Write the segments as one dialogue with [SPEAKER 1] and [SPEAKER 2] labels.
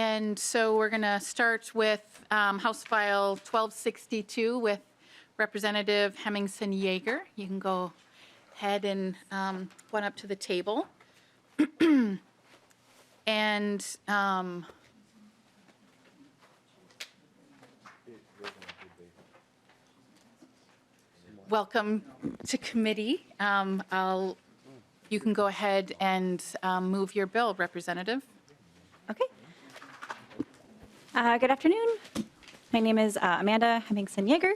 [SPEAKER 1] And so we're going to start with House File 1262 with Representative Hemmingson Yeager. You can go ahead and one up to the table. And welcome to committee. You can go ahead and move your bill, Representative.
[SPEAKER 2] Okay. Good afternoon. My name is Amanda Hemmingson Yeager,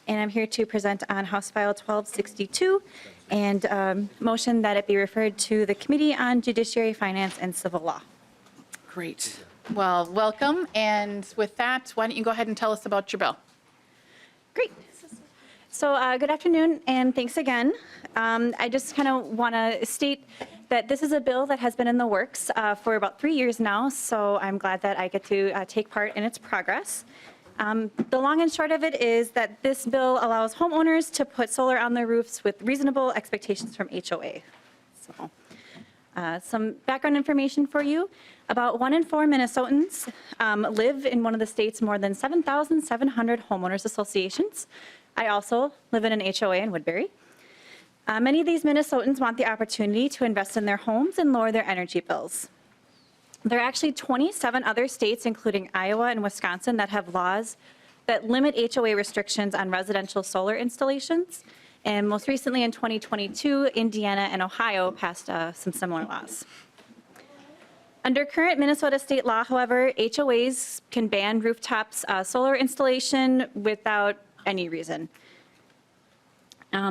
[SPEAKER 2] and I'm here to present on House File 1262 and motion that it be referred to the Committee on Judiciary, Finance, and Civil Law.
[SPEAKER 1] Great. Well, welcome. And with that, why don't you go ahead and tell us about your bill?
[SPEAKER 2] Great. So good afternoon, and thanks again. I just kind of want to state that this is a bill that has been in the works for about 3 years now, so I'm glad that I get to take part in its progress. The long and short of it is that this bill allows homeowners to put solar on their roofs with reasonable expectations from HOA. So, some background information for you. About 1 in 4 Minnesotans live in one of the state's more than 7,700 homeowners associations. I also live in an HOA in Woodbury. Many of these Minnesotans want the opportunity to invest in their homes and lower their energy bills. There are actually 27 other states, including Iowa and Wisconsin, that have laws that limit HOA restrictions on residential solar installations. And most recently in 2022, Indiana and Ohio passed some similar laws. Under current Minnesota state law, however, HOAs can ban rooftops solar installation without any reason.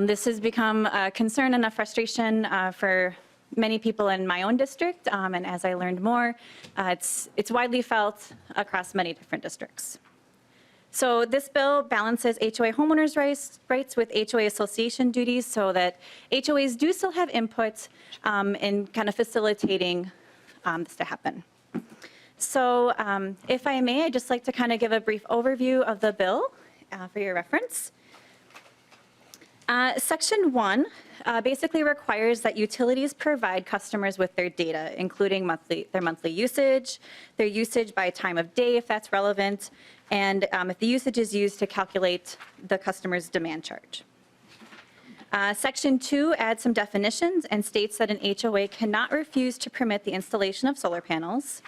[SPEAKER 2] This has become a concern and a frustration for many people in my own district, and as I learned more, it's widely felt across many different districts. So this bill balances HOA homeowners' rights with HOA association duties so that HOAs do still have input in kind of facilitating this to happen. So if I may, I'd just like to kind of give a brief overview of the bill for your reference. Section 1 basically requires that utilities provide customers with their data, including their monthly usage, their usage by time of day, if that's relevant, and if the usage is used to calculate the customer's demand charge. Section 2 adds some definitions and states that an HOA cannot refuse to permit the installation of solar panels,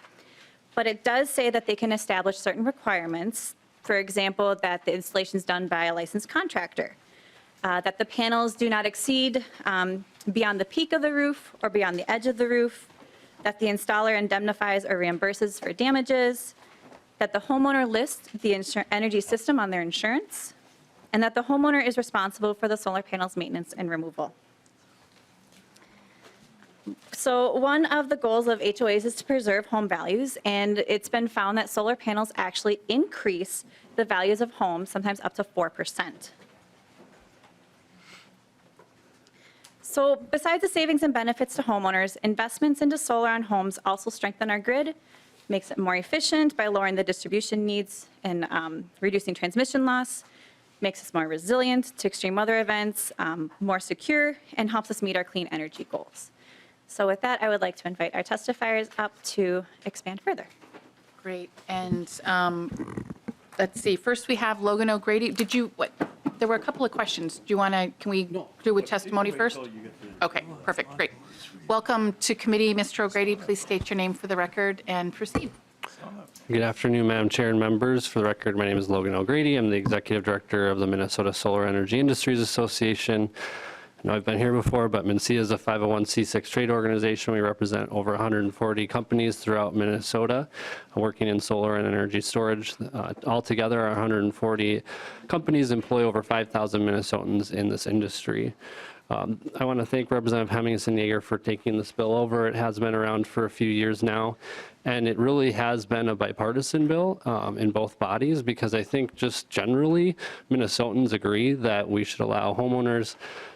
[SPEAKER 2] but it does say that they can establish certain requirements. For example, that the installation is done by a licensed contractor, that the panels do not exceed beyond the peak of the roof or beyond the edge of the roof, that the installer indemnifies or reimburses for damages, that the homeowner lists the energy system on their insurance, and that the homeowner is responsible for the solar panels maintenance and removal. So one of the goals of HOAs is to preserve home values, and it's been found that solar panels actually increase the values of homes, sometimes up to 4%. So besides the savings and benefits to homeowners, investments into solar on homes also strengthen our grid, makes it more efficient by lowering the distribution needs and reducing transmission loss, makes us more resilient to extreme weather events, more secure, and helps us meet our clean energy goals. So with that, I would like to invite our testifiers up to expand further.
[SPEAKER 1] Great. And let's see. First, we have Logan O'Grady. There were a couple of questions. Do you want to, can we do with testimony first? Okay, perfect, great. Welcome to committee, Mr. O'Grady. Please state your name for the record and proceed.
[SPEAKER 3] Good afternoon, Madam Chair and members. For the record, my name is Logan O'Grady. I'm the Executive Director of the Minnesota Solar Energy Industries Association. I know I've been here before, but MNC is a 501c6 trade organization. We represent over 140 companies throughout Minnesota working in solar and energy storage. Altogether, our 140 companies employ over 5,000 Minnesotans in this industry. I want to thank Representative Hemmingson Yeager for taking this bill over. It has been around for a few years now, and it really has been a bipartisan bill in both bodies, because I think just generally Minnesotans agree that we should allow homeowners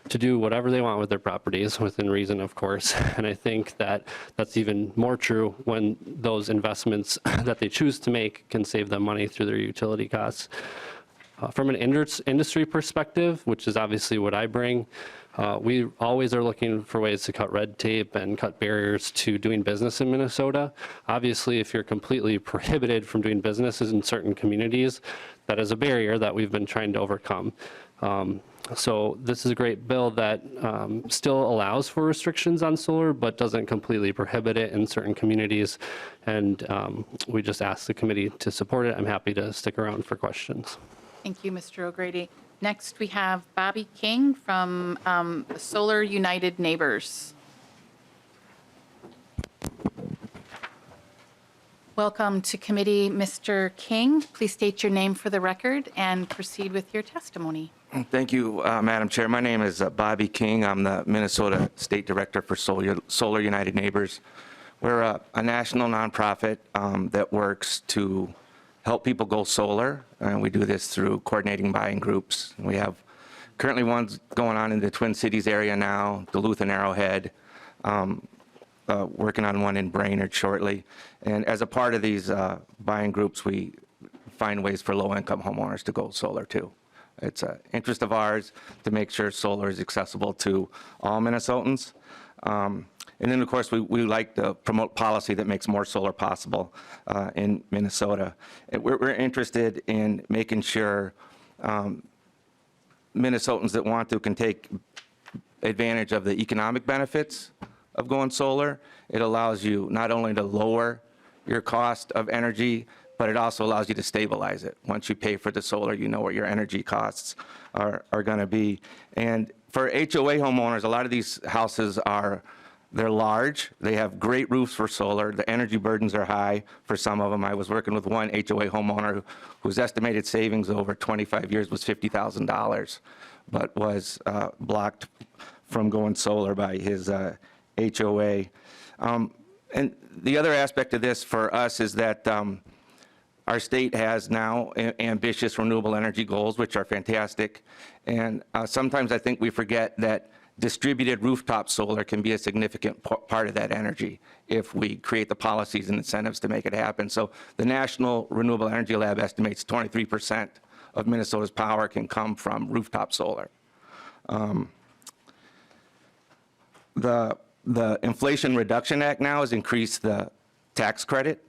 [SPEAKER 3] to do whatever they want with their properties, within reason, of course. And I think that that's even more true when those investments that they choose to make can save them money through their utility costs. From an industry perspective, which is obviously what I bring, We always are looking for ways to cut red tape and cut barriers to doing business in Minnesota. Obviously, if you're completely prohibited from doing businesses in certain communities, that is a barrier that we've been trying to overcome. So this is a great bill that still allows for restrictions on solar, but doesn't completely prohibit it in certain communities. And we just ask the committee to support it. I'm happy to stick around for questions.
[SPEAKER 1] Thank you, Mr. O'Grady. Next, we have Bobby King from Solar United Neighbors. Welcome to committee, Mr. King. Please state your name for the record and proceed with your testimony.
[SPEAKER 4] Thank you, Madam Chair. My name is Bobby King. I'm the Minnesota State Director for Solar United Neighbors. We're a national nonprofit that works to help people go solar, and we do this through coordinating buying groups. We have currently ones going on in the Twin Cities area now, Duluth and Arrowhead, working on one in Brainerd shortly. And as a part of these buying groups, we find ways for low-income homeowners to go solar too. It's an interest of ours to make sure solar is accessible to all Minnesotans. And then, of course, we like to promote policy that makes more solar possible in Minnesota. And we're interested in making sure Minnesotans that want to can take advantage of the economic benefits of going solar. It allows you not only to lower your cost of energy, but it also allows you to stabilize it. Once you pay for the solar, you know what your energy costs are going to be. And for HOA homeowners, a lot of these houses they're large. They have great roofs for solar. The energy burdens are high for some of them. I was working with one HOA homeowner whose estimated savings over 25 years was $50,000, but was blocked from going solar by his HOA. And the other aspect of this for us is that our state has now ambitious renewable energy goals, which are fantastic. And sometimes I think we forget that distributed rooftop solar can be a significant part of that energy if we create the policies and incentives to make it happen. So the National Renewable Energy Lab estimates 23% of Minnesota's power can come from rooftop solar. The Inflation Reduction Act now has increased the tax credit,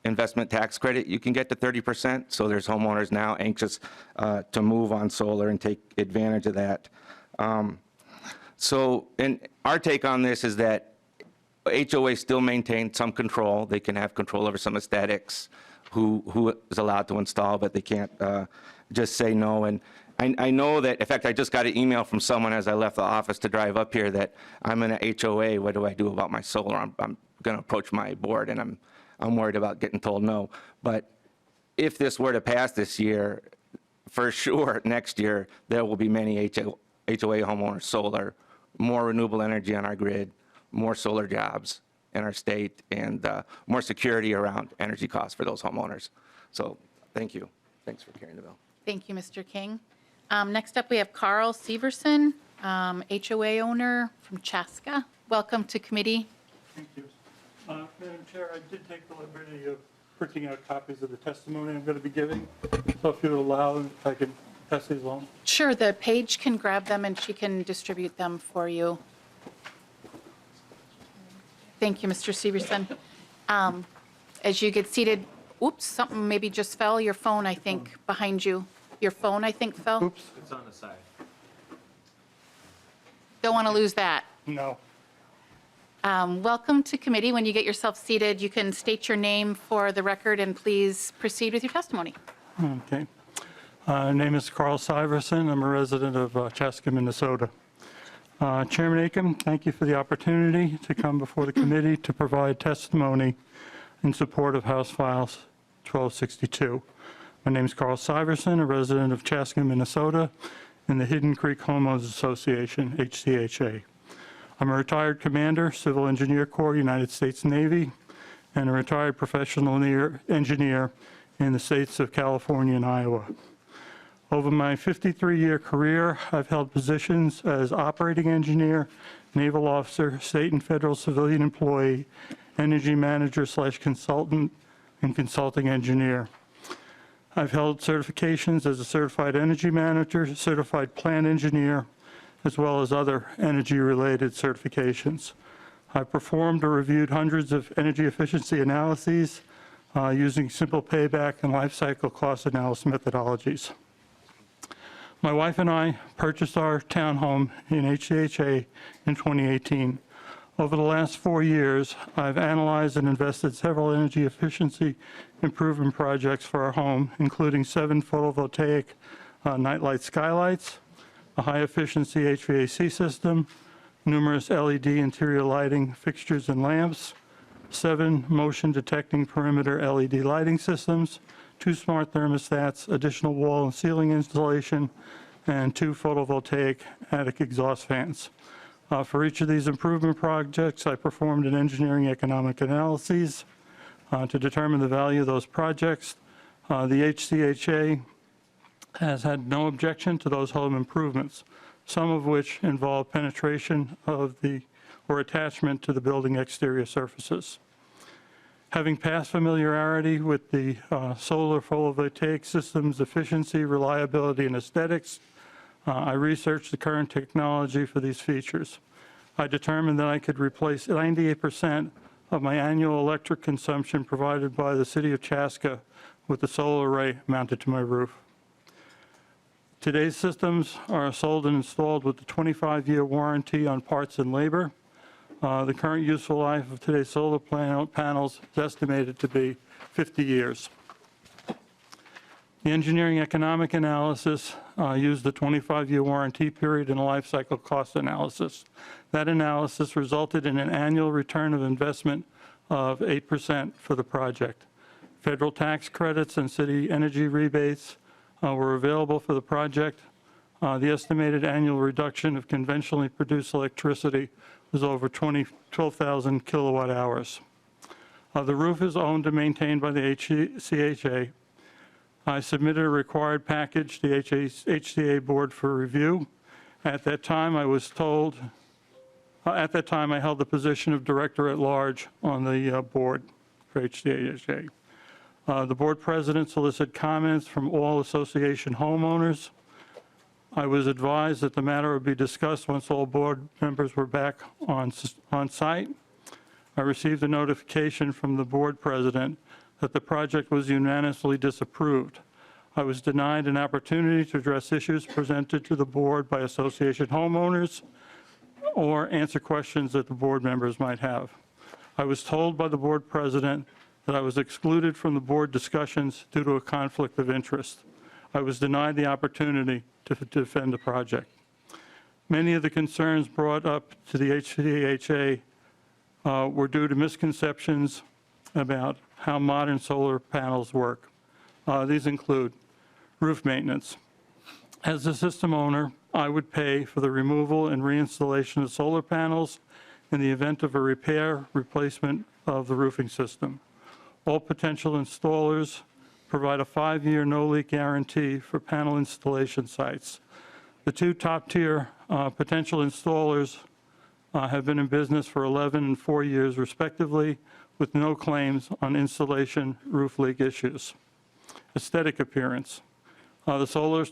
[SPEAKER 4] investment tax credit. You can get to 30%, so there's homeowners now anxious to move on solar and take advantage of that. And our take on this is that HOA still maintain some control. They can have control over some aesthetics, who is allowed to install, but they can't just say no. And I know that, in fact, I just got an email from someone as I left the office to drive up here that I'm in a HOA, what do I do about my solar? I'm going to approach my board, and I'm worried about getting told no. But if this were to pass this year, for sure, next year, there will be many HOA homeowners solar, more renewable energy on our grid, more solar jobs in our state, and more security around energy costs for those homeowners. So thank you. Thanks for carrying the bill.
[SPEAKER 1] Thank you, Mr. King. Next up, we have Carl Severson, HOA owner from Chaska. Welcome to committee.
[SPEAKER 5] Thank you. Madam Chair, I did take the liberty of printing out copies of the testimony I'm going to be giving. So if you would allow, I can pass these along.
[SPEAKER 1] Sure, the page can grab them and she can distribute them for you. Thank you, Mr. Severson. As you get seated, oops, something maybe just fell. Your phone, I think, behind you. Your phone, I think, fell.
[SPEAKER 5] Oops.
[SPEAKER 6] It's on the side.
[SPEAKER 1] Don't want to lose that.
[SPEAKER 5] No.
[SPEAKER 1] Welcome to committee. When you get yourself seated, you can state your name for the record and please proceed with your testimony.
[SPEAKER 5] Okay. Name is Carl Syverson. I'm a resident of Chaska, Minnesota. Chairman Aiken, thank you for the opportunity to come before the committee to provide testimony in support of House Files 1262. My name is Carl Syverson, a resident of Chaska, Minnesota, in the Hidden Creek Homeowners Association, HCHA. I'm a retired commander, Civil Engineer Corps, United States Navy, and a retired professional engineer in the states of California and Iowa. Over my 53-year career, I've held positions as operating engineer, naval officer, state and federal civilian employee, energy manager / consultant, and consulting engineer. I've held certifications as a certified energy manager, certified plant engineer, as well as other energy-related certifications. I performed or reviewed hundreds of energy efficiency analyses using simple payback and life cycle cost analysis methodologies. My wife and I purchased our townhome in HCHA in 2018. Over the last 4 years, I've analyzed and invested several energy efficiency improvement projects for our home, including 7 photovoltaic nightlight skylights, a high-efficiency HVAC system, numerous LED interior lighting fixtures and lamps, 7 motion-detecting perimeter LED lighting systems, 2 smart thermostats, additional wall and ceiling installation, and 2 photovoltaic attic exhaust fans. For each of these improvement projects, I performed an engineering economic analysis to determine the value of those projects. The HCHA has had no objection to those home improvements, some of which involve penetration of or attachment to the building exterior surfaces. Having past familiarity with the solar photovoltaic system's efficiency, reliability, and aesthetics, I researched the current technology for these features. I determined that I could replace 98% of my annual electric consumption provided by the city of Chaska with a solar array mounted to my roof. Today's systems are sold and installed with a 25-year warranty on parts and labor. The current useful life of today's solar panels is estimated to be 50 years. The engineering economic analysis used the 25-year warranty period and a life cycle cost analysis. That analysis resulted in an annual return of investment of 8% for the project. Federal tax credits and city energy rebates were available for the project. The estimated annual reduction of conventionally produced electricity was over 12,000 kilowatt hours. The roof is owned and maintained by the HCHA. I submitted a required package to the HCA board for review. At that time, I was told, at that time, I held the position of director at large on the board for HCHA. The board president solicited comments from all association homeowners. I was advised that the matter would be discussed once all board members were back on site. I received a notification from the board president that the project was unanimously disapproved. I was denied an opportunity to address issues presented to the board by association homeowners or answer questions that the board members might have. I was told by the board president that I was excluded from the board discussions due to a conflict of interest. I was denied the opportunity to defend the project. Many of the concerns brought up to the HCHA were due to misconceptions about how modern solar panels work. These include roof maintenance. As the system owner, I would pay for the removal and reinstallation of solar panels in the event of a repair, replacement of the roofing system. All potential installers provide a 5-year no-leak guarantee for panel installation sites. The 2 top-tier potential installers have been in business for 11 and 4 years respectively, with no claims on installation roof leak issues. Aesthetic appearance. The solar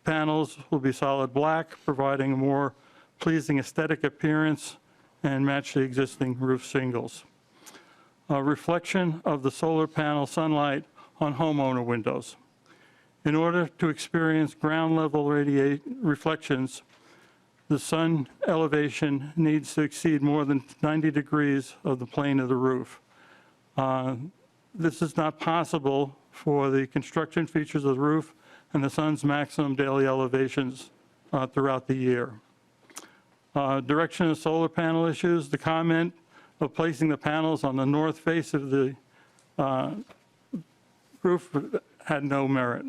[SPEAKER 5] panels will be solid black, providing a more pleasing aesthetic appearance and match the existing roof shingles. Reflection of the solar panel sunlight on homeowner windows. In order to experience ground level reflections, the sun elevation needs to exceed more than 90 degrees of the plane of the roof. This is not possible for the construction features of the roof and the sun's maximum daily elevations throughout the year. Direction of solar panel issues. The comment of placing the panels on the north face of the roof had no merit.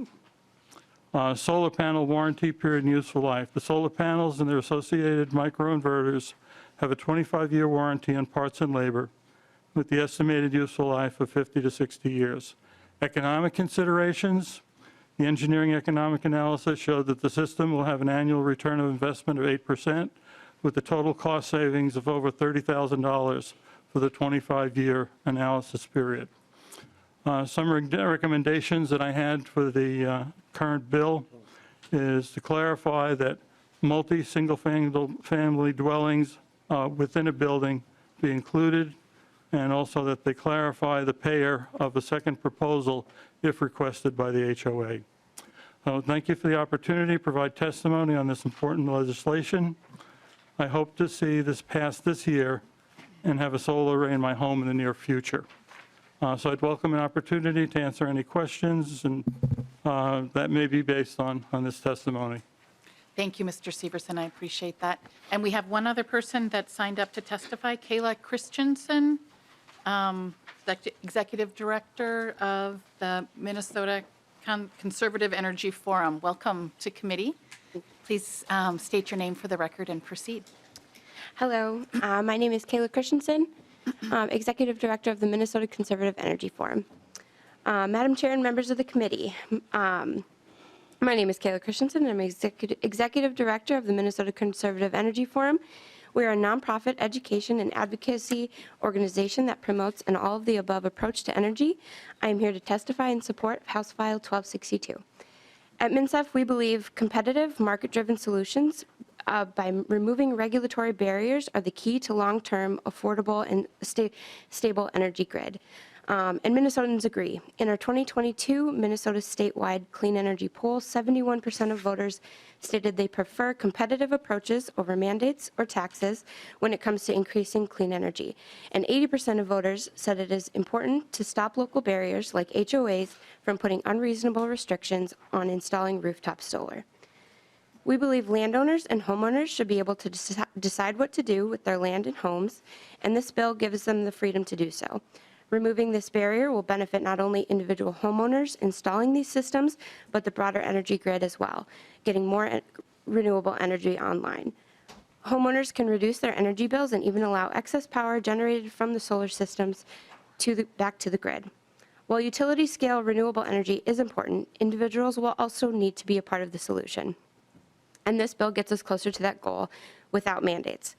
[SPEAKER 5] Solar panel warranty period and useful life. The solar panels and their associated microinverters have a 25-year warranty on parts and labor, with the estimated useful life of 50 to 60 years. Economic considerations. The engineering economic analysis showed that the system will have an annual return of investment of 8%, with the total cost savings of over $30,000 for the 25-year analysis period. Some recommendations that I had for the current bill is to clarify that multi-single-family dwellings within a building be included, and also that they clarify the payer of a second proposal if requested by the HOA. Thank you for the opportunity to provide testimony on this important legislation. I hope to see this passed this year and have a solar array in my home in the near future. So I'd welcome an opportunity to answer any questions and that may be based on this testimony.
[SPEAKER 1] Thank you, Mr. Severson. I appreciate that. And we have one other person that signed up to testify, Kayla Christensen, Executive Director of the Minnesota Conservative Energy Forum. Welcome to committee. Please state your name for the record and proceed.
[SPEAKER 6] Hello, my name is Kayla Christensen, Executive Director of the Minnesota Conservative Energy Forum. Madam Chair and members of the committee, my name is Kayla Christensen, and I'm Executive Director of the Minnesota Conservative Energy Forum. We are a nonprofit education and advocacy organization that promotes an all-of-the-above approach to energy. I am here to testify in support of House File 1262. At MNSEF, we believe competitive, market-driven solutions by removing regulatory barriers are the key to long-term, affordable, and stable energy grid. And Minnesotans agree. In our 2022 Minnesota statewide clean energy poll, 71% of voters stated they prefer competitive approaches over mandates or taxes when it comes to increasing clean energy. And 80% of voters said it is important to stop local barriers like HOAs from putting unreasonable restrictions on installing rooftop solar. We believe landowners and homeowners should be able to decide what to do with their land and homes, and this bill gives them the freedom to do so. Removing this barrier will benefit not only individual homeowners installing these systems, but the broader energy grid as well, getting more renewable energy online. Homeowners can reduce their energy bills and even allow excess power generated from the solar systems back to the grid. While utility-scale renewable energy is important, individuals will also need to be a part of the solution. And this bill gets us closer to that goal without mandates.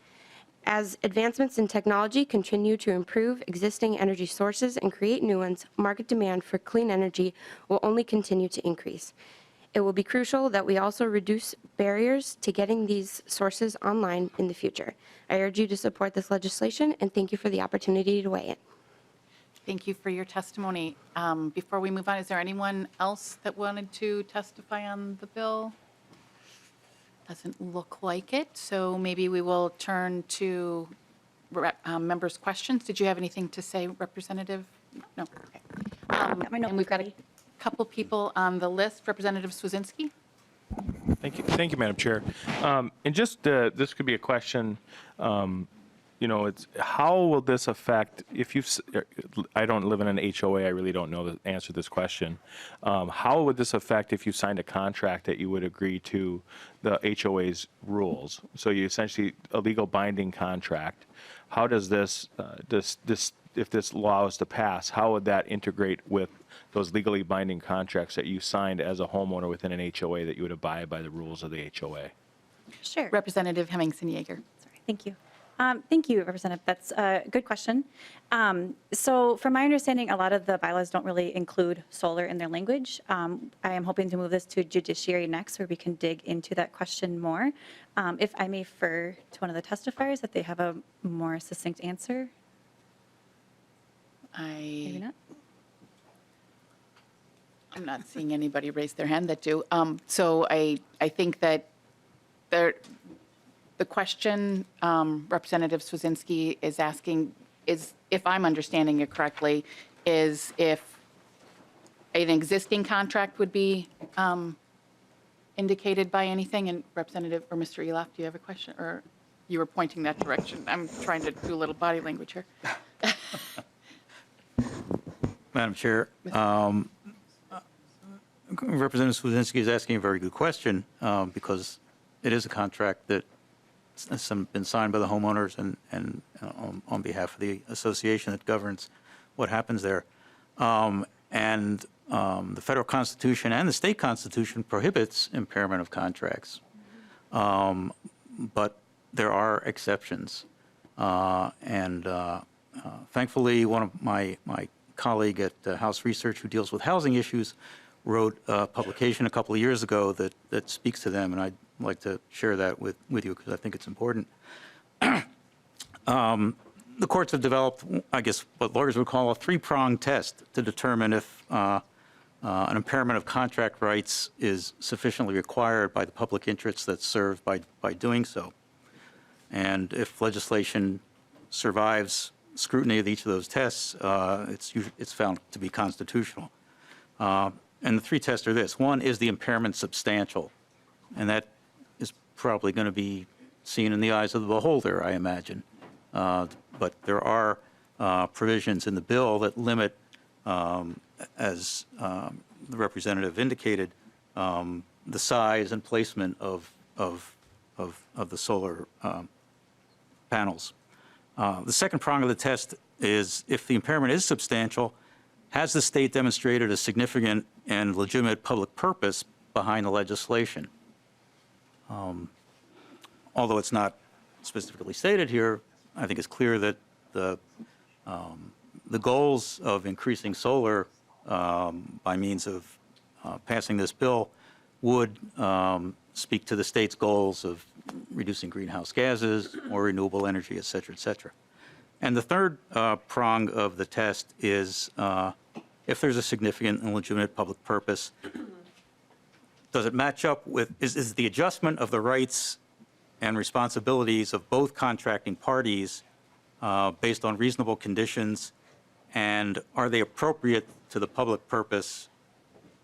[SPEAKER 6] As advancements in technology continue to improve existing energy sources and create new ones, market demand for clean energy will only continue to increase. It will be crucial that we also reduce barriers to getting these sources online in the future. I urge you to support this legislation, and thank you for the opportunity to weigh in.
[SPEAKER 1] Thank you for your testimony. Before we move on, is there anyone else that wanted to testify on the bill? Doesn't look like it, so maybe we will turn to members' questions. Did you have anything to say, Representative? No. Okay. And we've got a couple people on the list. Representative Swedzinski.
[SPEAKER 7] Thank you, Madam Chair. And just this could be a question. It's how will this affect if you? I don't live in an HOA. I really don't know the answer to this question. How would this affect if you signed a contract that you would agree to the HOA's rules? So you essentially a legal binding contract. How does this if this law is to pass? How would that integrate with those legally binding contracts that you signed as a homeowner within an HOA that you would abide by the rules of the HOA?
[SPEAKER 2] Sure.
[SPEAKER 1] Representative Hemmingson-Yeager.
[SPEAKER 2] Sorry. Thank you. Thank you, Representative. That's a good question. So from my understanding, a lot of the bylaws don't really include solar in their language. I am hoping to move this to judiciary next, where we can dig into that question more. If I may refer to one of the testifiers, that they have a more succinct answer. Maybe not.
[SPEAKER 1] I'm not seeing anybody raise their hand that do. So I think that the question Representative Swedzinski is asking is, if I'm understanding it correctly, is if an existing contract would be indicated by anything. And Representative or Mr. Eloff, do you have a question? Or you were pointing that direction? I'm trying to do a little body language here.
[SPEAKER 8] Madam Chair, Representative Swedzinski is asking a very good question because it is a contract that has been signed by the homeowners and on behalf of the association that governs what happens there. And the federal constitution and the state constitution prohibits impairment of contracts. But there are exceptions. Thankfully, one of my colleague at House Research who deals with housing issues wrote a publication a couple of years ago that speaks to them, and I'd like to share that with you because I think it's important. The courts have developed, I guess, what lawyers would call a three-pronged test to determine if an impairment of contract rights is sufficiently required by the public interest that's served by doing so. And if legislation survives scrutiny of each of those tests, it's found to be constitutional. And the three tests are this. One, is the impairment substantial? And that is probably going to be seen in the eyes of the beholder, I imagine. But there are provisions in the bill that limit, as the representative indicated, the size and placement of the solar panels. The second prong of the test is if the impairment is substantial, has the state demonstrated a significant and legitimate public purpose behind the legislation? Although it's not specifically stated here, I think it's clear that the goals of increasing solar by means of passing this bill would speak to the state's goals of reducing greenhouse gases, more renewable energy, et cetera, et cetera. And the third prong of the test is if there's a significant and legitimate public purpose, does it match up with, is the adjustment of the rights and responsibilities of both contracting parties based on reasonable conditions, and are they appropriate to the public purpose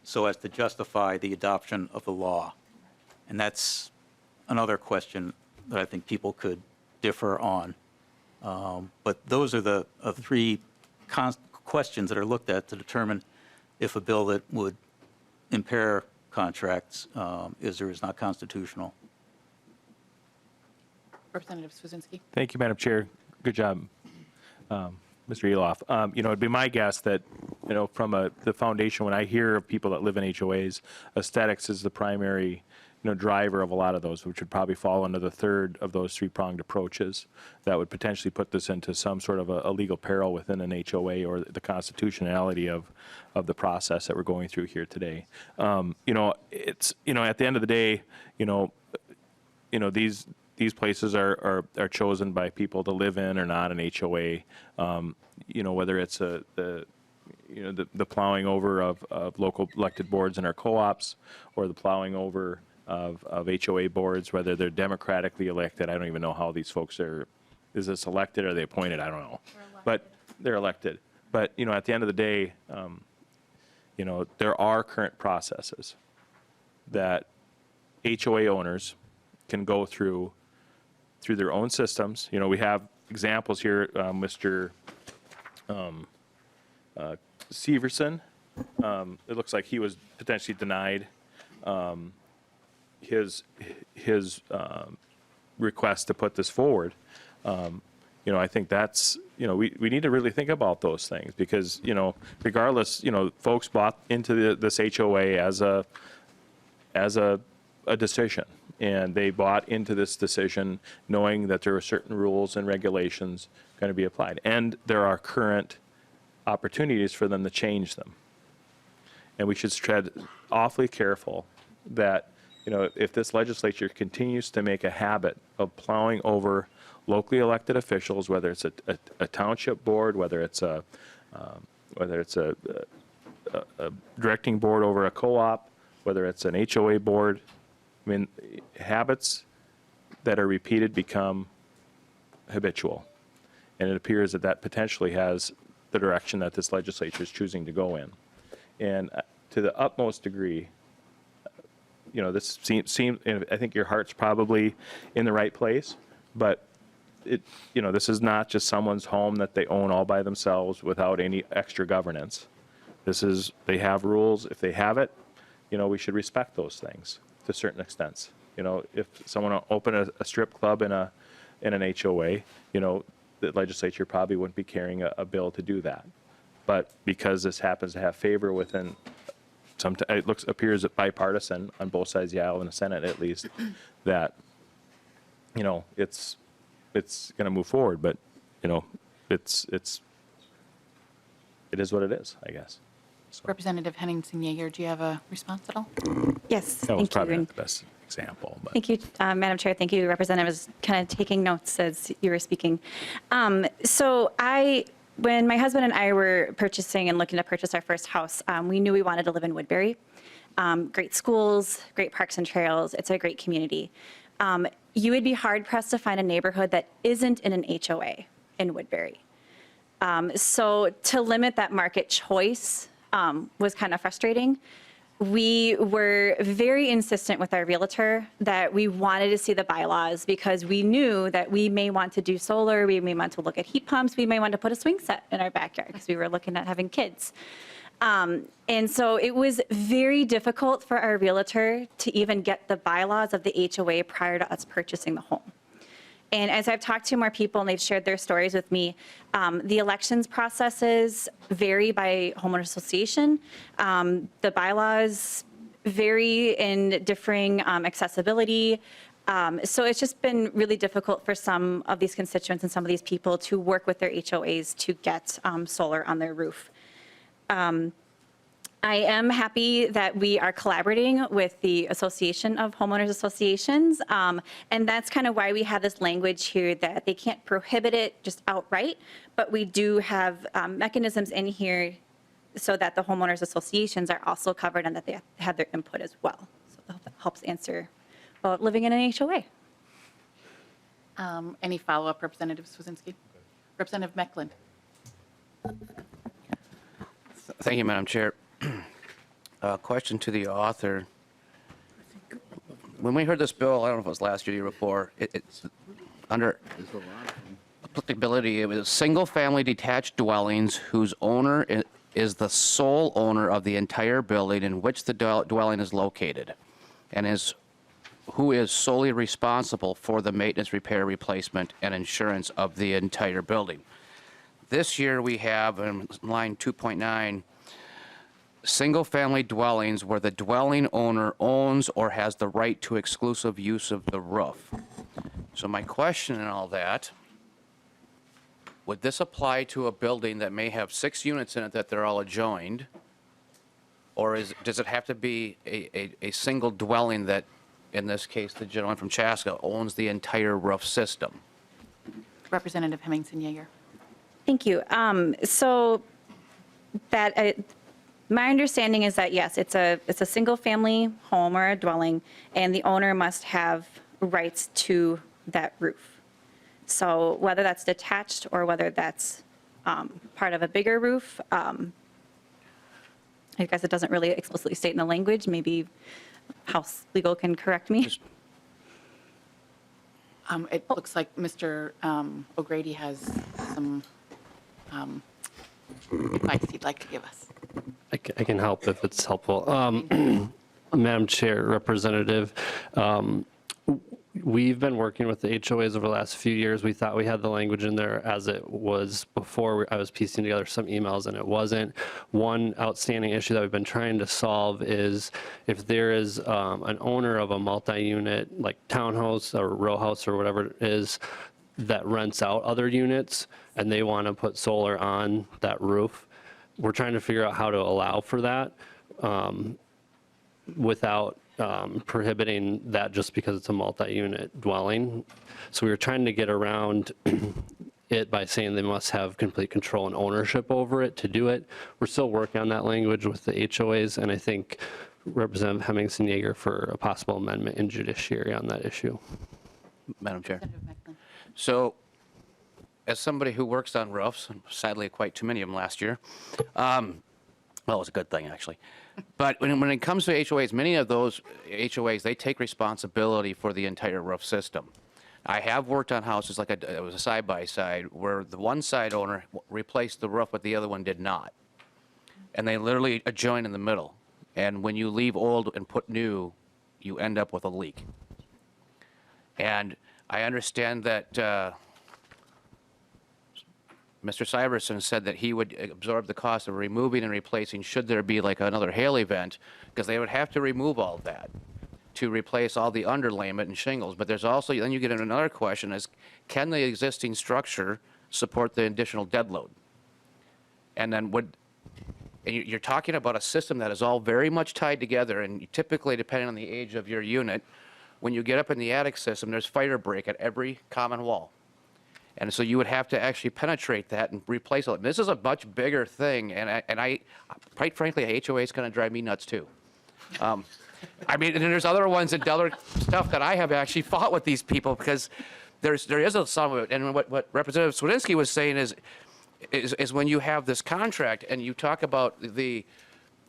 [SPEAKER 8] so as to justify the adoption of the law? And that's another question that I think people could differ on. But those are the three questions that are looked at to determine if a bill that would impair contracts is or is not constitutional.
[SPEAKER 1] Representative Swazinski.
[SPEAKER 7] Thank you, Madam Chair. Good job, Mr. Eloff. It'd be my guess that, from the foundation, when I hear of people that live in HOAs, aesthetics is the primary, driver of a lot of those, which would probably fall under the third of those three-pronged approaches that would potentially put this into some sort of a legal peril within an HOA or the constitutionality of the process that we're going through here today. It's, at the end of the day, these places are chosen by people to live in or not an HOA. Whether it's the plowing over of local elected boards in our co-ops, or the plowing over of HOA boards, whether they're democratically elected. I don't even know how these folks are. Is this elected? Or are they appointed? I don't know. But they're elected. But at the end of the day, there are current processes that HOA owners can go through their own systems. We have examples here. Mr. Severson, it looks like he was potentially denied his request to put this forward. I think that's, we need to really think about those things because, regardless, folks bought into this HOA as a decision. And they bought into this decision knowing that there are certain rules and regulations going to be applied. And there are current opportunities for them to change them. And we should tread awfully careful that, if this legislature continues to make a habit of plowing over locally elected officials, whether it's a township board, whether it's a directing board over a co-op, whether it's an HOA board, habits that are repeated become habitual. And it appears that potentially has the direction that this legislature is choosing to go in. And to the utmost degree, this seems, I think your heart's probably in the right place, but this is not just someone's home that they own all by themselves without any extra governance. They have rules. If they have it, we should respect those things to certain extents. If someone opened a strip club in an HOA, the legislature probably wouldn't be carrying a bill to do that. But because this happens to have favor within it appears bipartisan on both sides of the aisle in the Senate at least, that it's going to move forward. But it is what it is, I guess. So.
[SPEAKER 1] Representative Henningsen-Yeager, do you have a response at all?
[SPEAKER 2] Yes,
[SPEAKER 7] That was
[SPEAKER 2] thank
[SPEAKER 7] probably
[SPEAKER 2] you.
[SPEAKER 7] not the best. example. But.
[SPEAKER 2] Thank you, Madam Chair. Thank you, Representative. I was kind of taking notes as you were speaking. When my husband and I were purchasing and looking to purchase our first house, we knew we wanted to live in Woodbury. Great schools, great parks and trails. It's a great community. You would be hard pressed to find a neighborhood that isn't in an HOA in Woodbury. So to limit that market choice was kind of frustrating. We were very insistent with our realtor that we wanted to see the bylaws because we knew that we may want to do solar, we may want to look at heat pumps, we may want to put a swing set in our backyard because we were looking at having kids. And so it was very difficult for our realtor to even get the bylaws of the HOA prior to us purchasing the home. And as I've talked to more people and they've shared their stories with me, the elections processes vary by homeowner association. The bylaws vary in differing accessibility. So it's just been really difficult for some of these constituents and some of these people to work with their HOAs to get solar on their roof. I am happy that we are collaborating with the Association of Homeowners Associations, and that's kind of why we have this language here that they can't prohibit it just outright, but we do have mechanisms in here so that the homeowners associations are also covered and that they have their input as well. So that helps answer about living in an HOA.
[SPEAKER 1] Any follow-up, Representative Swazinski? Representative Meckland?
[SPEAKER 9] Thank you, Madam Chair. Question to the author. When we heard this bill, I don't know if it was last year or the year before, it's under applicability, it was single-family detached dwellings whose owner is the sole owner of the entire building in which the dwelling is located, and who is solely responsible for the maintenance, repair, replacement, and insurance of the entire building. This year we have in line 2.9, single-family dwellings where the dwelling owner owns or has the right to exclusive use of the roof. So my question in all that, would this apply to a building that may have 6 units in it that they're all adjoined? Or does it have to be a single dwelling that, in this case, the gentleman from Chaska owns the entire roof system?
[SPEAKER 1] Representative Hemmingson Yeager.
[SPEAKER 2] Thank you. So that my understanding is that yes, it's a single-family home or a dwelling, and the owner must have rights to that roof. So whether that's detached or whether that's part of a bigger roof, I guess it doesn't really explicitly state in the language. Maybe House Legal can correct me.
[SPEAKER 1] It looks like Mr. O'Grady has some advice he'd like to give us.
[SPEAKER 3] I can help if it's helpful. Madam Chair, Representative, we've been working with the HOAs over the last few years. We thought we had the language in there as it was before. I was piecing together some emails and it wasn't. One outstanding issue that we've been trying to solve is if there is an owner of a multi-unit, like townhouse or row house or whatever it is, that rents out other units and they want to put solar on that roof. We're trying to figure out how to allow for that without prohibiting that just because it's a multi-unit dwelling. So we were trying to get around it by saying they must have complete control and ownership over it to do it. We're still working on that language with the HOAs, and I think Representative Hemmingson Yeager for a possible amendment in judiciary on that issue.
[SPEAKER 9] Madam Chair.
[SPEAKER 1] Representative Meckland.
[SPEAKER 9] So, as somebody who works on roofs, and sadly quite too many of them last year, well, it was a good thing actually. But when it comes to HOAs, many of those HOAs, they take responsibility for the entire roof system. I have worked on houses like it was a side-by-side where the one side owner replaced the roof, but the other one did not. And they literally adjoin in the middle. And when you leave old and put new, you end up with a leak. And I understand that Mr. Syverson said that he would absorb the cost of removing and replacing should there be like another hail event, because they would have to remove all that to replace all the underlayment and shingles. But there's also, then you get into another question is, can the existing structure support the additional dead load? And then and you're talking about a system that is all very much tied together, and typically, depending on the age of your unit, when you get up in the attic system, there's fire break at every common wall. And so you would have to actually penetrate that and replace it. This is a much bigger thing, and I quite frankly, HOA is going to drive me nuts too. I mean, and there's other ones and other stuff that I have actually fought with these people because there is some of it. And what Representative Swedinsky was saying is when you have this contract and you talk about the,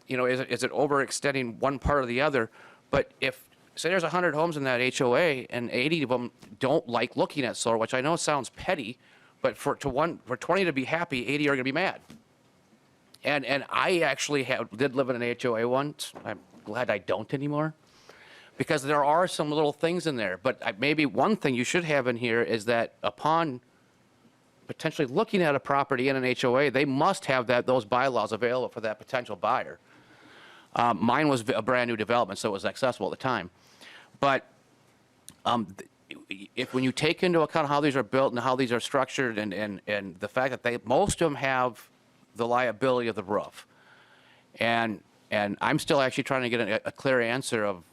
[SPEAKER 9] is it overextending one part or the other? But if, say there's 100 homes in that HOA and 80 of them don't like looking at solar, which I know sounds petty, but for 20 to be happy, 80 are going to be mad. And I actually did live in an HOA once. I'm glad I don't anymore, because there are some little things in there. But maybe one thing you should have in here is that upon potentially looking at a property in an HOA, they must have those bylaws available for that potential buyer. Mine was a brand new development, so it was accessible at the time. But when you take into account how these are built and how these are structured, and the fact that most of them have the liability of the roof, and I'm still actually trying to get a clear answer of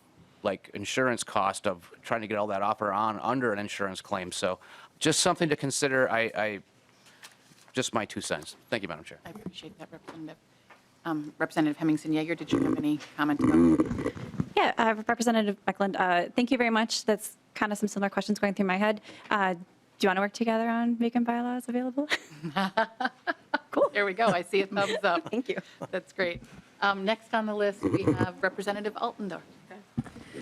[SPEAKER 9] like insurance cost of trying to get all that off or on under an insurance claim. So just something to consider. Just my 2 cents. Thank you, Madam Chair.
[SPEAKER 1] I appreciate that, Representative. Representative Hemmingson Yeager, did you have any comment about?
[SPEAKER 2] Yeah, Representative Beckland, thank you very much. That's kind of some similar questions going through my head. Do you want to work together on making bylaws available? Cool.
[SPEAKER 1] There we go. I see a thumbs up.
[SPEAKER 2] Thank you.
[SPEAKER 1] That's great. Next on the list, we have Representative Altendorf.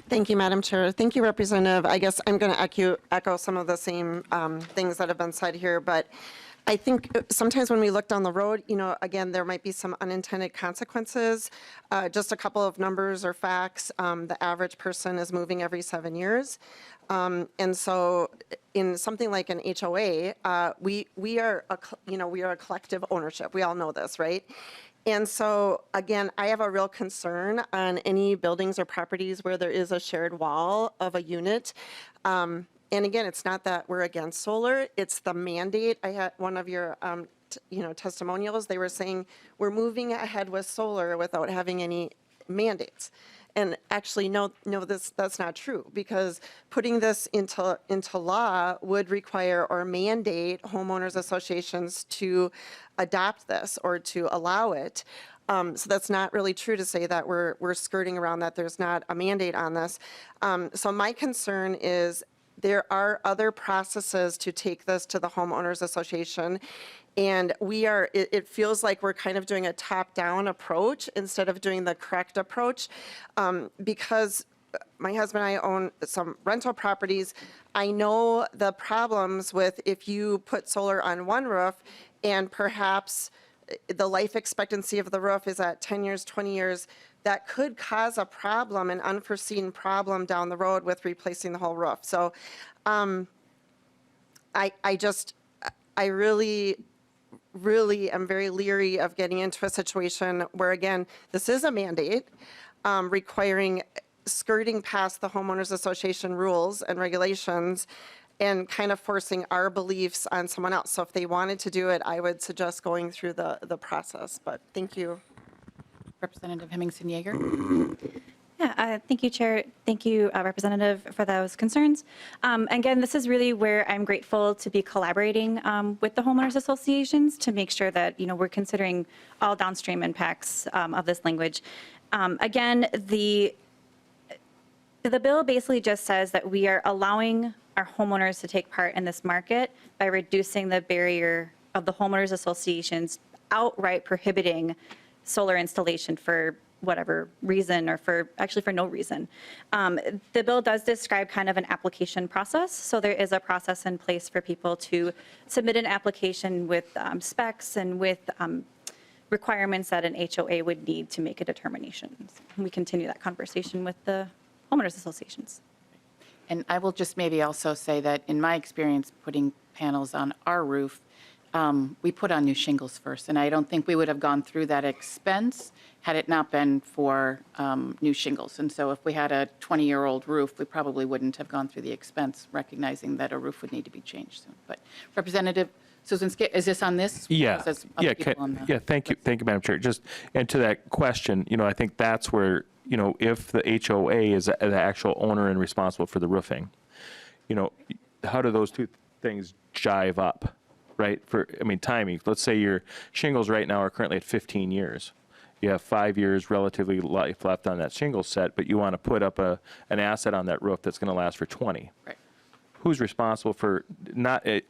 [SPEAKER 10] Thank you, Madam Chair. Thank you, Representative. I guess I'm going to echo some of the same things that have been said here, but I think sometimes when we look down the road, again, there might be some unintended consequences. Just a couple of numbers or facts. The average person is moving every 7 years. And so in something like an HOA, we are a collective ownership. We all know this, right? And so, again, I have a real concern on any buildings or properties where there is a shared wall of a unit. And again, it's not that we're against solar, it's the mandate. I had one of your testimonials, they were saying we're moving ahead with solar without having any mandates. And actually, no, that's not true, because putting this into law would require or mandate homeowners associations to adopt this or to allow it. So that's not really true to say that we're skirting around that there's not a mandate on this. So my concern is there are other processes to take this to the homeowners association. And it feels like we're kind of doing a top-down approach instead of doing the correct approach. Because my husband and I own some rental properties, I know the problems with if you put solar on one roof and perhaps the life expectancy of the roof is at 10 years, 20 years, that could cause a problem, an unforeseen problem down the road with replacing the whole roof. So I really am very leery of getting into a situation where, again, this is a mandate requiring skirting past the homeowners association rules and regulations and kind of forcing our beliefs on someone else. So if they wanted to do it, I would suggest going through the process. But thank you.
[SPEAKER 1] Representative Hemmingson Yeager.
[SPEAKER 2] Yeah, thank you, Chair. Thank you, Representative, for those concerns. Again, this is really where I'm grateful to be collaborating with the homeowners associations to make sure that we're considering all downstream impacts of this language. Again, the bill basically just says that we are allowing our homeowners to take part in this market by reducing the barrier of the homeowners associations outright prohibiting solar installation for whatever reason or for no reason. The bill does describe kind of an application process. So there is a process in place for people to submit an application with specs and with requirements that an HOA would need to make a determination. We continue that conversation with the homeowners associations.
[SPEAKER 1] And I will just maybe also say that in my experience putting panels on our roof, we put on new shingles first, and I don't think we would have gone through that expense had it not been for new shingles. And so if we had a 20-year-old roof, we probably wouldn't have gone through the expense, recognizing that a roof would need to be changed soon. But Representative Suzinski, is this on this?
[SPEAKER 7] Yeah.
[SPEAKER 1] Thank you,
[SPEAKER 7] Thank you, Madam Chair. And to that question, I think that's where if the HOA is the actual owner and responsible for the roofing, how do those two things jive up, right? Timing. Let's say your shingles right now are currently at 15 years. You have 5 years relatively life left on that shingle set, but you want to put up an asset on that roof that's going to last for 20.
[SPEAKER 1] Right.
[SPEAKER 7] Who's responsible for not, it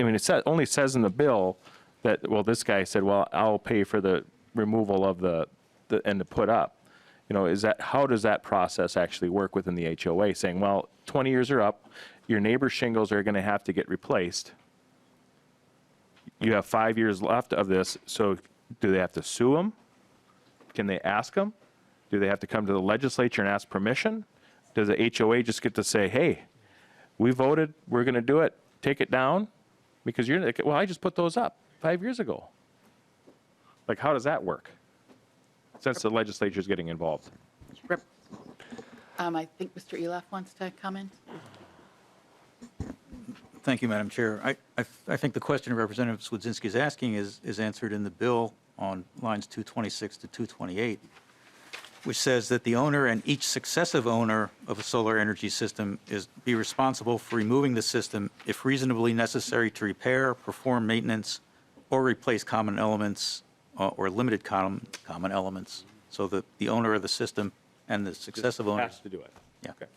[SPEAKER 7] only says in the bill that, well, this guy said, well, I'll pay for the removal of and to put up. How does that process actually work within the HOA, saying, well, 20 years are up, your neighbor's shingles are going to have to get replaced. You have 5 years left of this, so do they have to sue them? Can they ask them? Do they have to come to the legislature and ask permission? Does the HOA just get to say, hey, we voted, we're going to do it, take it down? Because well, I just put those up 5 years ago. Like, how does that work? Since the legislature is getting involved.
[SPEAKER 1] I think Mr. Elaf wants to comment.
[SPEAKER 8] Thank you, Madam Chair. I think the question Representative Swedzinski is asking is answered in the bill on lines 226 to 228, which says that the owner and each successive owner of a solar energy system be responsible for removing the system if reasonably necessary to repair, perform maintenance, or replace common elements or limited common elements, so that the owner of the system and the successive owners
[SPEAKER 7] Has to do it.
[SPEAKER 8] Yeah.
[SPEAKER 7] Okay.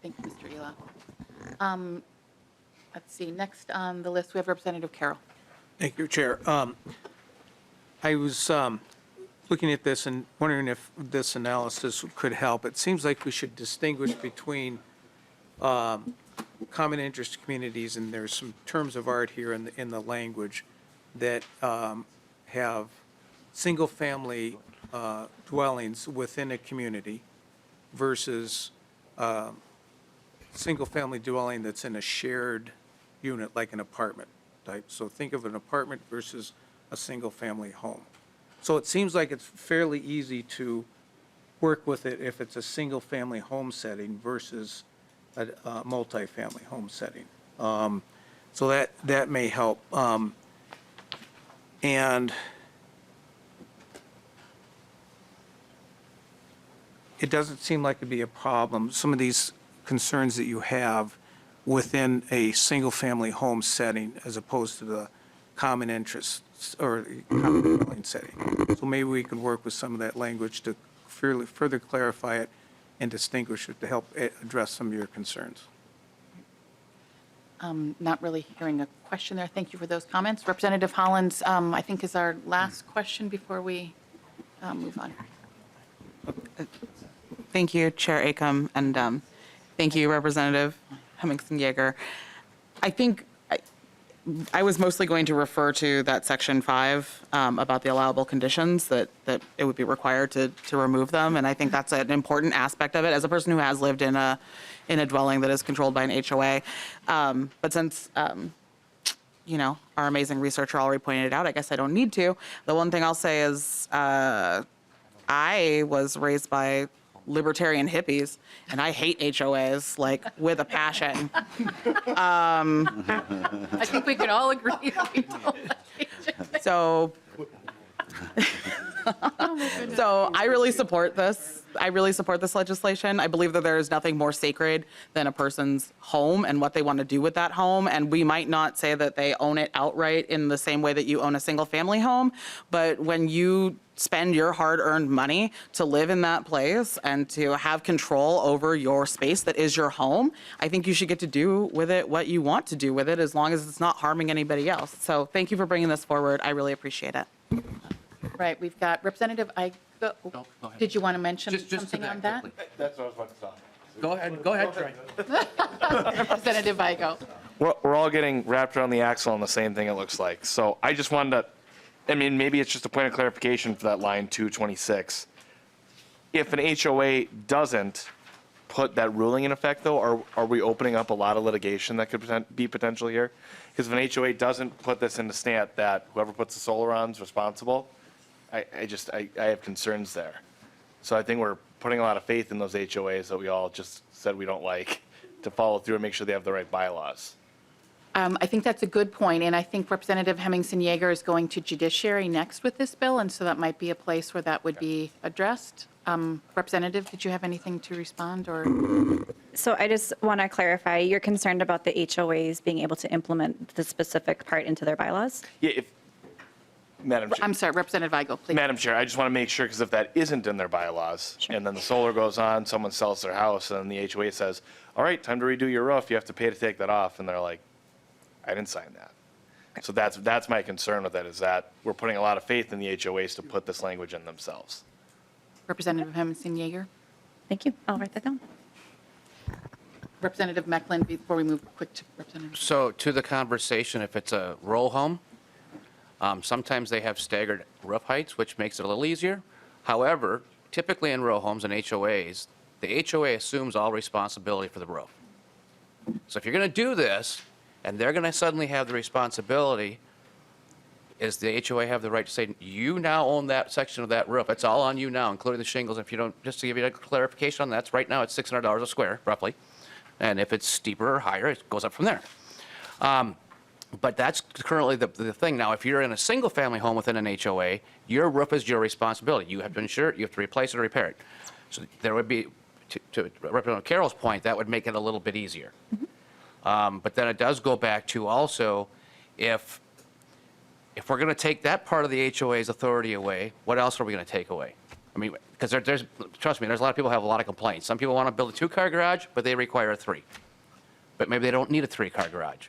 [SPEAKER 1] Thank you, Mr. Elaf. Let's see, next on the list, we have Representative Carroll.
[SPEAKER 11] Thank you, Chair. I was looking at this and wondering if this analysis could help. It seems like we should distinguish between common interest communities, and there's some terms of art here in the language that have single-family dwellings within a community versus single-family dwelling that's in a shared unit, like an apartment type. So think of an apartment versus a single-family home. So it seems like it's fairly easy to work with it if it's a single-family home setting versus a multifamily home setting. So that may help. And it doesn't seem like it'd be a problem. Some of these concerns that you have within a single-family home setting as opposed to the common interest or common dwelling setting. So maybe we could work with some of that language to further clarify it and distinguish it to help address some of your concerns.
[SPEAKER 1] Not really hearing a question there. Thank you for those comments. Representative Hollins, I think, is our last question before we move on.
[SPEAKER 12] Thank you, Chair Acom, and thank you, Representative Hemmingsen-Jaeger. I think I was mostly going to refer to that Section 5 about the allowable conditions, that it would be required to remove them, and I think that's an important aspect of it. As a person who has lived in a dwelling that is controlled by an HOA, but since our amazing researcher already pointed it out, I guess I don't need to. The one thing I'll say is I was raised by libertarian hippies, and I hate HOAs, like, with a passion.
[SPEAKER 1] I think we could all agree that we don't like HOAs.
[SPEAKER 12] So I really support this. I really support this legislation. I believe that there is nothing more sacred than a person's home and what they want to do with that home. And we might not say that they own it outright in the same way that you own a single-family home, but when you spend your hard-earned money to live in that place and to have control over your space that is your home, I think you should get to do with it what you want to do with it, as long as it's not harming anybody else. So thank you for bringing this forward. I really appreciate it.
[SPEAKER 1] Right, we've got Representative Igo.
[SPEAKER 9] Go ahead.
[SPEAKER 1] Did you want to mention
[SPEAKER 9] Just to
[SPEAKER 1] something on
[SPEAKER 9] that
[SPEAKER 1] that?
[SPEAKER 9] quickly.
[SPEAKER 13] That's what I was about to talk.
[SPEAKER 9] Go ahead, Troy.
[SPEAKER 1] Representative Igo.
[SPEAKER 13] We're all getting wrapped around the axle on the same thing, it looks like. So I just wanted to, maybe it's just a point of clarification for that line 226. If an HOA doesn't put that ruling in effect, though, are we opening up a lot of litigation that could be potential here? Because if an HOA doesn't put this into stat that whoever puts the solar on is responsible, I have concerns there. So I think we're putting a lot of faith in those HOAs that we all just said we don't like to follow through and make sure they have the right bylaws.
[SPEAKER 1] I think that's a good point, and I think Representative Hemmingsen-Jaeger is going to judiciary next with this bill, and so that might be a place where that would be addressed. Representative, did you have anything to respond, or?
[SPEAKER 2] So I just want to clarify, you're concerned about the HOAs being able to implement the specific part into their bylaws?
[SPEAKER 13] Yeah, Madam Chair.
[SPEAKER 1] I'm sorry, Representative Weigel, please.
[SPEAKER 13] Madam Chair, I just want to make sure, because if that isn't in their bylaws, and then the solar goes on, someone sells their house, and the HOA says, all right, time to redo your roof, you have to pay to take that off, and they're like, I didn't sign that. So that's my concern with it, is that we're putting a lot of faith in the HOAs to put this language in themselves.
[SPEAKER 1] Representative Hemmingson Jaeger.
[SPEAKER 2] Thank you. I'll write that down.
[SPEAKER 1] Representative Mecklen, before we move quick to Representative.
[SPEAKER 9] So to the conversation, if it's a row home, sometimes they have staggered roof heights, which makes it a little easier. However, typically in row homes and HOAs, the HOA assumes all responsibility for the roof. So if you're going to do this, and they're going to suddenly have the responsibility, is the HOA have the right to say, you now own that section of that roof. It's all on you now, including the shingles. If you don't, just to give you a clarification on that, right now it's $600 a square, roughly. And if it's steeper or higher, it goes up from there. But that's currently the thing. Now, if you're in a single-family home within an HOA, your roof is your responsibility. You have to insure it, you have to replace it or repair it. So there would be, to Representative Carroll's point, that would make it a little bit easier. But then it does go back to also, if we're going to take that part of the HOA's authority away, what else are we going to take away? I mean, because there's, trust me, there's a lot of people who have a lot of complaints. Some people want to build a 2-car garage, but they require a 3. But maybe they don't need a 3-car garage.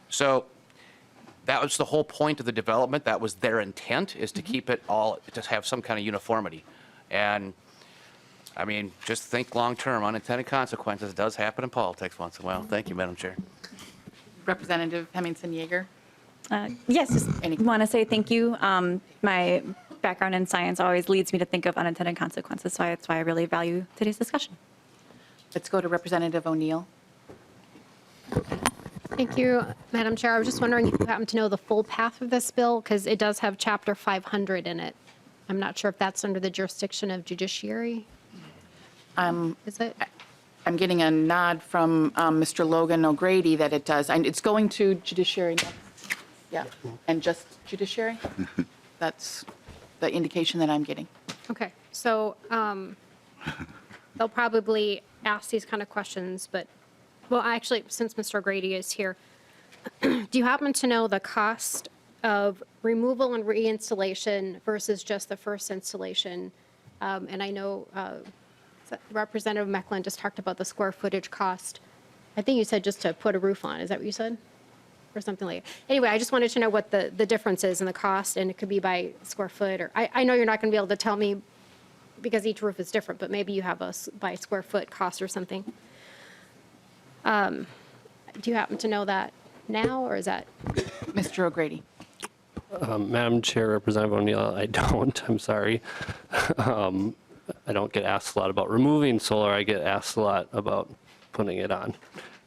[SPEAKER 9] So that was the whole point of the development. That was their intent, is to keep it all, to have some kind of uniformity. And I mean, just think long-term. Unintended consequences does happen in politics once in a while. Thank you, Madam Chair.
[SPEAKER 1] Representative Hemmingson Jaeger.
[SPEAKER 2] Yes, just want to say thank you. My background in science always leads me to think of unintended consequences, so that's why I really value today's discussion.
[SPEAKER 1] Let's go to Representative O'Neill.
[SPEAKER 14] Thank you, Madam Chair. I was just wondering if you happen to know the full path of this bill, because it does have Chapter 500 in it. I'm not sure if that's under the jurisdiction of judiciary. Is it?
[SPEAKER 1] I'm getting a nod from Mr. Logan O'Grady that it does. And it's going to judiciary next. Yeah, and just judiciary? That's the indication that I'm getting.
[SPEAKER 14] Okay, so they'll probably ask these kind of questions, but, well, actually, since Mr. O'Grady is here, do you happen to know the cost of removal and reinstallation versus just the first installation? And I know Representative Mecklen just talked about the square footage cost. I think you said just to put a roof on. Is that what you said? Or something like that. Anyway, I just wanted to know what the difference is in the cost, and it could be by square foot, or I know you're not going to be able to tell me because each roof is different, but maybe you have a by square foot cost or something. Do you happen to know that now, or is that?
[SPEAKER 1] Mr. O'Grady.
[SPEAKER 3] Madam Chair, Representative O'Neill, I don't. I'm sorry. I don't get asked a lot about removing solar. I get asked a lot about putting it on,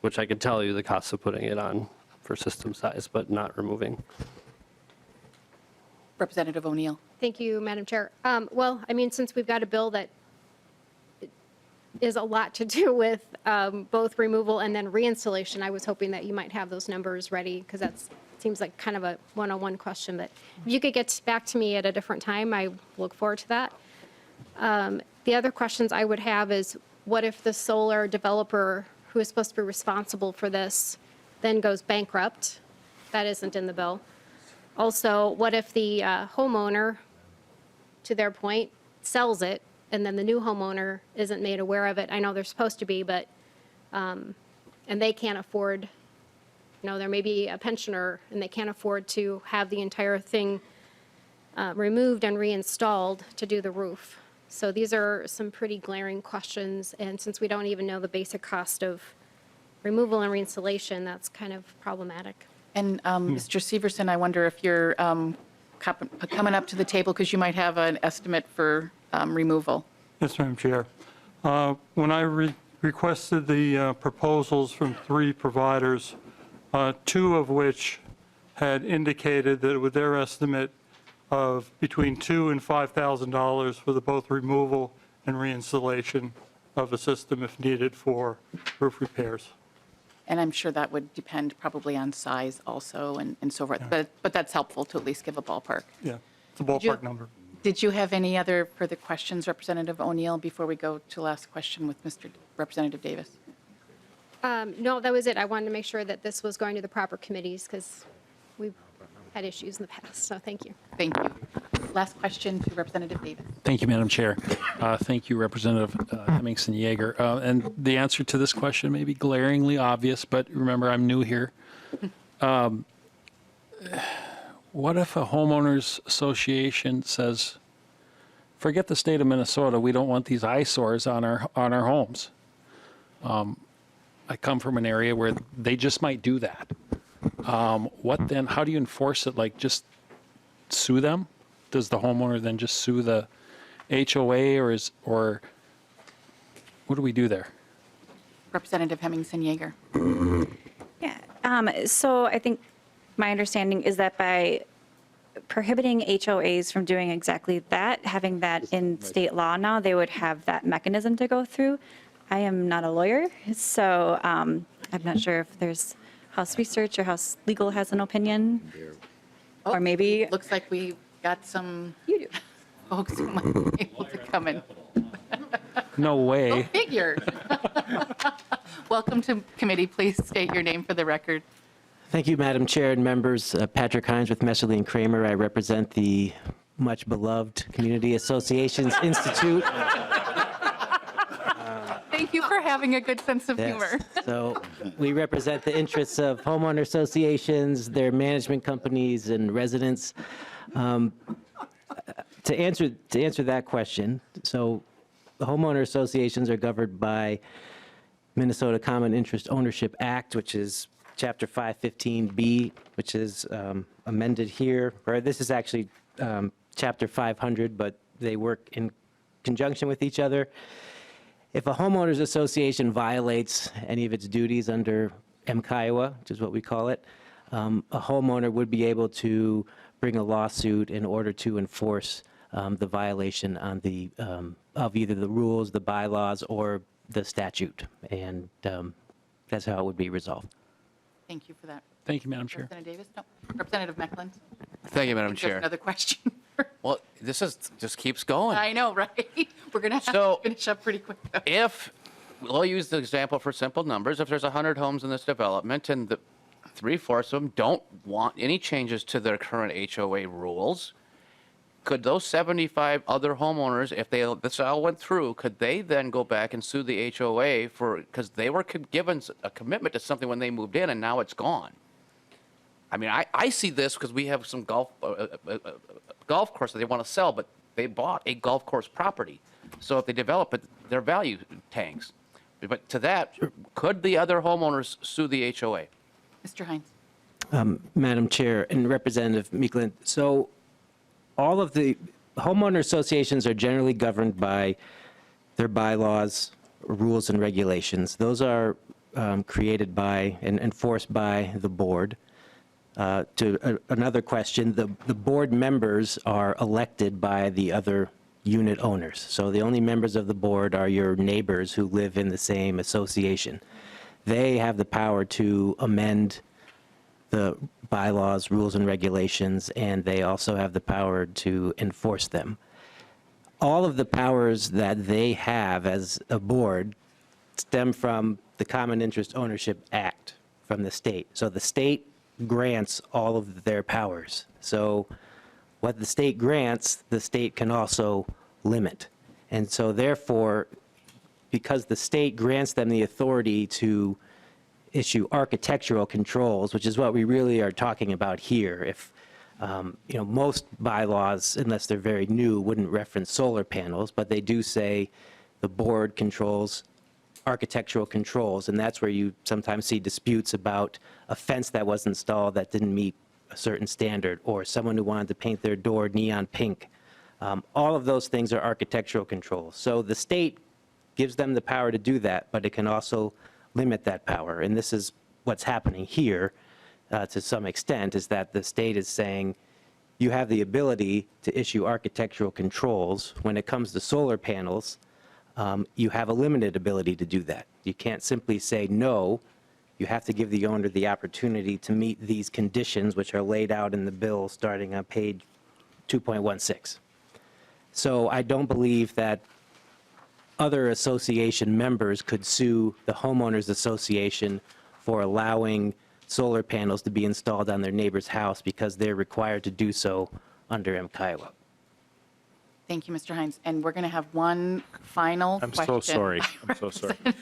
[SPEAKER 3] which I could tell you the cost of putting it on for system size, but not removing.
[SPEAKER 1] Representative O'Neill.
[SPEAKER 14] Thank you, Madam Chair. Well, I mean, since we've got a bill that is a lot to do with both removal and then reinstallation, I was hoping that you might have those numbers ready, because that seems like kind of a one-on-one question. But if you could get back to me at a different time, I look forward to that. The other questions I would have is, what if the solar developer who is supposed to be responsible for this then goes bankrupt? That isn't in the bill. Also, what if the homeowner, to their point, sells it, and then the new homeowner isn't made aware of it? I know they're supposed to be, but, and they can't afford, you know, there may be a pensioner, and they can't afford to have the entire thing removed and reinstalled to do the roof. So these are some pretty glaring questions, and since we don't even know the basic cost of removal and reinstallation, that's kind of problematic.
[SPEAKER 1] And Mr. Severson, I wonder if you're coming up to the table because you might have an estimate for removal.
[SPEAKER 5] Yes, Madam Chair. When I requested the proposals from 3 providers, 2 of which had indicated that with their estimate of between $2,000 and $5,000 for the both removal and reinstallation of the system if needed for roof repairs.
[SPEAKER 1] And I'm sure that would depend probably on size also and so forth. But that's helpful to at least give a ballpark.
[SPEAKER 5] Yeah, it's a ballpark number.
[SPEAKER 1] Did you have any other further questions, Representative O'Neill, before we go to last question with Mr. Representative Davis?
[SPEAKER 14] No, that was it. I wanted to make sure that this was going to the proper committees because we've had issues in the past, so thank you.
[SPEAKER 1] Thank you. Last question to Representative Davis.
[SPEAKER 15] Thank you, Madam Chair. Thank you, Representative Hemmingson Yeager. And the answer to this question may be glaringly obvious, but remember, I'm new here. What if a homeowners association says, forget the state of Minnesota, we don't want these eyesores on our homes? I come from an area where they just might do that. What then, how do you enforce it? Like just sue them? Does the homeowner then just sue the HOA or what do we do there?
[SPEAKER 1] Representative Hemmingson Yeager.
[SPEAKER 2] Yeah, so I think my understanding is that by prohibiting HOAs from doing exactly that, having that in state law now, they would have that mechanism to go through. I am not a lawyer, so I'm not sure if there's House Research or House Legal has an opinion. Or maybe.
[SPEAKER 1] Looks like we got some
[SPEAKER 2] You do.
[SPEAKER 1] folks who might be able to come in.
[SPEAKER 15] No way.
[SPEAKER 1] Go figure. Welcome to committee. Please state your name for the record.
[SPEAKER 16] Thank you, Madam Chair and members. Patrick Hines with Messerly and Kramer. I represent the much beloved Community Associations Institute.
[SPEAKER 1] Thank you for having a good sense of humor.
[SPEAKER 16] So we represent the interests of homeowner associations, their management companies, and residents. To answer that question, so the homeowner associations are governed by Minnesota Common Interest Ownership Act, which is Chapter 515B, which is amended here. Or this is actually Chapter 500, but they work in conjunction with each other. If a homeowners association violates any of its duties under MCIWA, which is what we call it, a homeowner would be able to bring a lawsuit in order to enforce the violation on the of either the rules, the bylaws, or the statute, and that's how it would be resolved.
[SPEAKER 1] Thank you for that.
[SPEAKER 15] Thank you, Madam Chair.
[SPEAKER 1] Representative Davis? No. Representative Meckland?
[SPEAKER 9] Thank you, Madam
[SPEAKER 1] Just
[SPEAKER 9] Chair.
[SPEAKER 1] another question.
[SPEAKER 9] Well, this just keeps going.
[SPEAKER 1] I know, right? We're going to have
[SPEAKER 9] So-
[SPEAKER 1] to finish up pretty quick, though.
[SPEAKER 9] If, we'll use the example for simple numbers, if there's 100 homes in this development and the 3/4 of them don't want any changes to their current HOA rules, could those 75 other homeowners, if this all went through, could they then go back and sue the HOA because they were given a commitment to something when they moved in and now it's gone? I mean, I see this because we have some golf course that they want to sell, but they bought a golf course property. So if they develop it, their value tanks. But to that, could the other homeowners sue the HOA?
[SPEAKER 1] Mr. Hines?
[SPEAKER 16] Madam Chair and Representative Meekland, so all of the homeowner associations are generally governed by their bylaws, rules, and regulations. Those are created by and enforced by the board. Another question, the board members are elected by the other unit owners. So the only members of the board are your neighbors who live in the same association. They have the power to amend the bylaws, rules, and regulations, and they also have the power to enforce them. All of the powers that they have as a board stem from the Common Interest Ownership Act from the state. So the state grants all of their powers. So what the state grants, the state can also limit. And so therefore, because the state grants them the authority to issue architectural controls, which is what we really are talking about here. If, most bylaws, unless they're very new, wouldn't reference solar panels, but they do say the board controls architectural controls, and that's where you sometimes see disputes about a fence that was installed that didn't meet a certain standard, or someone who wanted to paint their door neon pink. All of those things are architectural controls. So the state gives them the power to do that, but it can also limit that power. And this is what's happening here to some extent, is that the state is saying you have the ability to issue architectural controls. When it comes to solar panels, you have a limited ability to do that. You can't simply say no. You have to give the owner the opportunity to meet these conditions, which are laid out in the bill starting on page 2.16. So I don't believe that other association members could sue the homeowners association for allowing solar panels to be installed on their neighbor's house because they're required to do so under MKIWA.
[SPEAKER 1] Thank you, Mr. Hines. And we're going to have one final
[SPEAKER 7] I'm
[SPEAKER 1] question.
[SPEAKER 7] so sorry. I'm so sorry.
[SPEAKER 1] I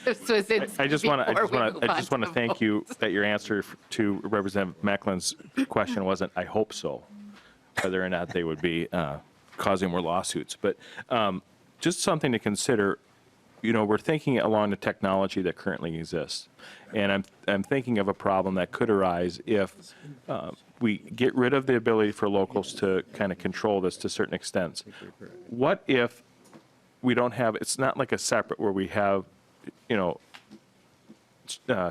[SPEAKER 7] I just want to thank you that your answer to Representative Mecklen's question wasn't, I hope so, whether or not they would be causing more lawsuits. But just something to consider, we're thinking along the technology that currently exists. And I'm thinking of a problem that could arise if we get rid of the ability for locals to kind of control this to certain extents. What if we don't have, it's not like a separate where we have,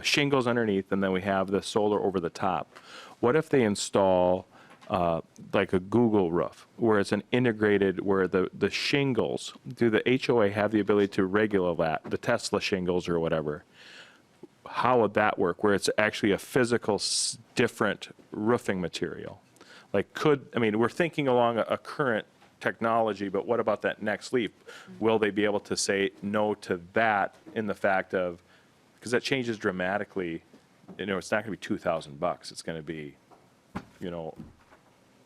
[SPEAKER 7] shingles underneath and then we have the solar over the top. What if they install like a Google roof, where it's an integrated, where the shingles, do the HOA have the ability to regulate that, the Tesla shingles or whatever? How would that work, where it's actually a physical different roofing material? Like we're thinking along a current technology, but what about that next leap? Will they be able to say no to that in the fact of, because that changes dramatically, it's not going to be $2,000, it's going to be,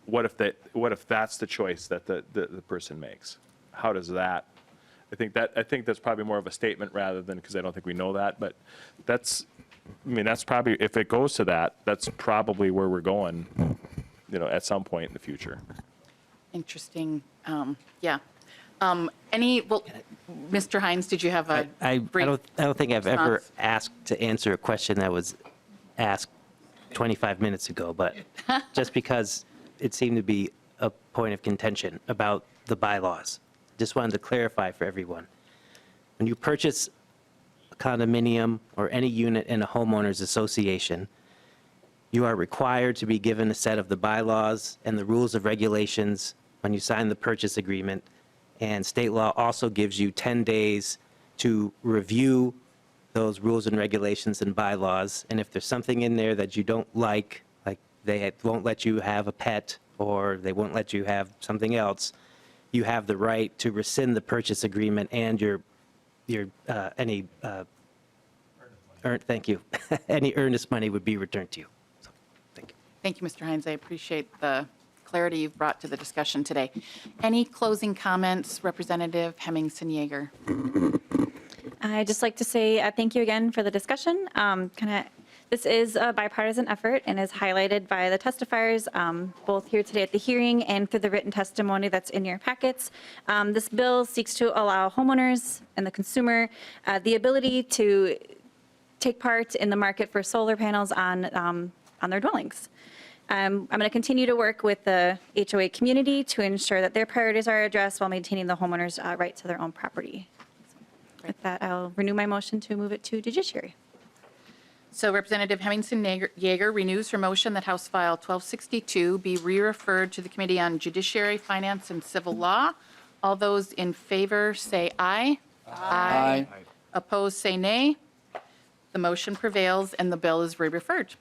[SPEAKER 7] what if that's the choice that the person makes? How does that? I think that's probably more of a statement rather than, because I don't think we know that, but that's probably, if it goes to that, that's probably where we're going, at some point in the future.
[SPEAKER 1] Interesting. Yeah. Mr. Hines, did you have a
[SPEAKER 16] I
[SPEAKER 1] brief
[SPEAKER 16] don't think I've ever
[SPEAKER 1] response?
[SPEAKER 16] asked to answer a question that was asked 25 minutes ago, but just because it seemed to be a point of contention about the bylaws. Just wanted to clarify for everyone. When you purchase a condominium or any unit in a homeowners association, you are required to be given a set of the bylaws and the rules of regulations when you sign the purchase agreement. And state law also gives you 10 days to review those rules and regulations and bylaws. And if there's something in there that you don't like they won't let you have a pet or they won't let you have something else, you have the right to rescind the purchase agreement and any earnest money would be returned to you. So, thank you.
[SPEAKER 1] Thank you, Mr. Hines. I appreciate the clarity you've brought to the discussion today. Any closing comments, Representative Hemmingson-Yager?
[SPEAKER 2] I'd just like to say thank you again for the discussion. This is a bipartisan effort and is highlighted by the testifiers, both here today at the hearing and through the written testimony that's in your packets. This bill seeks to allow homeowners and the consumer the ability to take part in the market for solar panels on their dwellings. I'm going to continue to work with the HOA community to ensure that their priorities are addressed while maintaining the homeowners' right to their own property. So with that, I'll renew my motion to move it to judiciary.
[SPEAKER 1] So Representative Hemmingson-Yager renews her motion that House File 1262 be re-referred to the Committee on Judiciary, Finance, and Civil Law. All those in favor say aye. Aye. Opposed say nay. The motion prevails and the bill is re-referred.